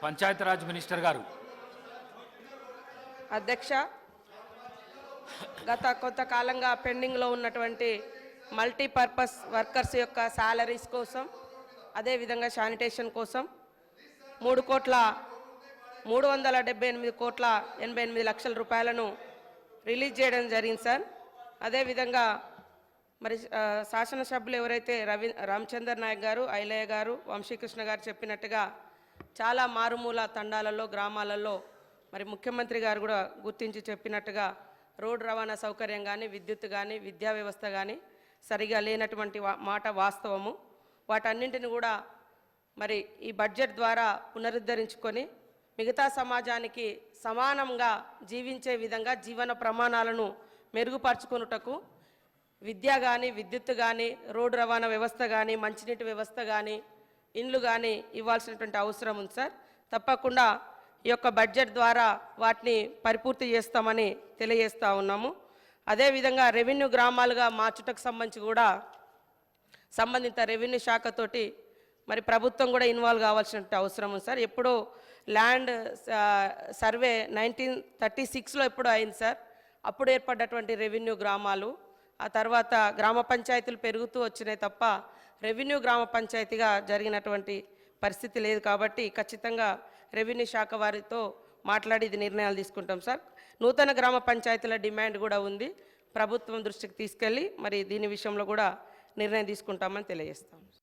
Panchayati Raj minister గారు. అధ్యక్ష, గత కొంతకాలంగా పెండింగ్లో ఉన్నటువంటి మల్టీపర్పస్ వర్కర్స్ యొక్క శాలరీస్ కోసం, అదేవిధంగా శానిటేషన్ కోసం 3,378,88 రూపాయలను రిలీజ్ చేయడం జరిగింది సార్. అదేవిధంగా మరి శాసనసభ్యులు ఎవరైతే రామచందర్ నాయక్ గారు, ఐలయ్య గారు, వంశీకృష్ణ గారు చెప్పినట్టుగా చాలా మారుమూల తండాలలో, గ్రామాలలో మరి ముఖ్యమంత్రి గారు కూడా గుర్తించి చెప్పినట్టుగా రోడ్డు రవాణా సౌకర్యం కానీ, విద్యుత్ కానీ, విద్యా వ్యవస్థ కానీ సరిగా లేనటువంటి మాట వాస్తవము. వాటన్నింటిని కూడా మరి ఈ బడ్జెట్ ద్వారా పునరుద్ధరించుకొని మిగతా సమాజానికి సమానంగా జీవించే విధంగా జీవన ప్రమాణాలను మెరుగుపరుచుకొనుటకు విద్య కానీ, విద్యుత్ కానీ, రోడ్డు రవాణా వ్యవస్థ కానీ, మంచినీటి వ్యవస్థ కానీ, ఇండ్లు కానీ ఇవ్వాల్సినటువంటి అవసరం ఉంది సార్. తప్పకుండా ఈ యొక్క బడ్జెట్ ద్వారా వాటిని పరిపూర్తి చేస్తామని తెలియజేస్తూ ఉన్నాము. అదేవిధంగా రెవెన్యూ గ్రామాలుగా మార్చుటకు సంబంధించి కూడా సంబంధిత రెవెన్యూ శాఖతోటి మరి ప్రభుత్వం కూడా ఇన్వాల్వ్ కావాల్సిన అవసరం ఉంది సార్. ఎప్పుడో ల్యాండ్ సర్వే 1936లో ఎప్పుడో అయింది సార్. అప్పుడు ఏర్పడ్డటువంటి రెవెన్యూ గ్రామాలు ఆ తర్వాత గ్రామ పంచాయతీలు పెరుగుతూ వచ్చినాయి తప్ప రెవెన్యూ గ్రామ పంచాయతీగా జరిగినటువంటి పరిస్థితి లేదు. కాబట్టి ఖచ్చితంగా రెవెన్యూ శాఖ వారితో మాట్లాడి ఇది నిర్ణయాలు తీసుకుంటాం సార్. నూతన గ్రామ పంచాయతీల డిమాండ్ కూడా ఉంది, ప్రభుత్వం దృష్టికి తీసుకెళ్ళి మరి దీని విషయంలో కూడా నిర్ణయం తీసుకుంటామని తెలియజేస్తాం.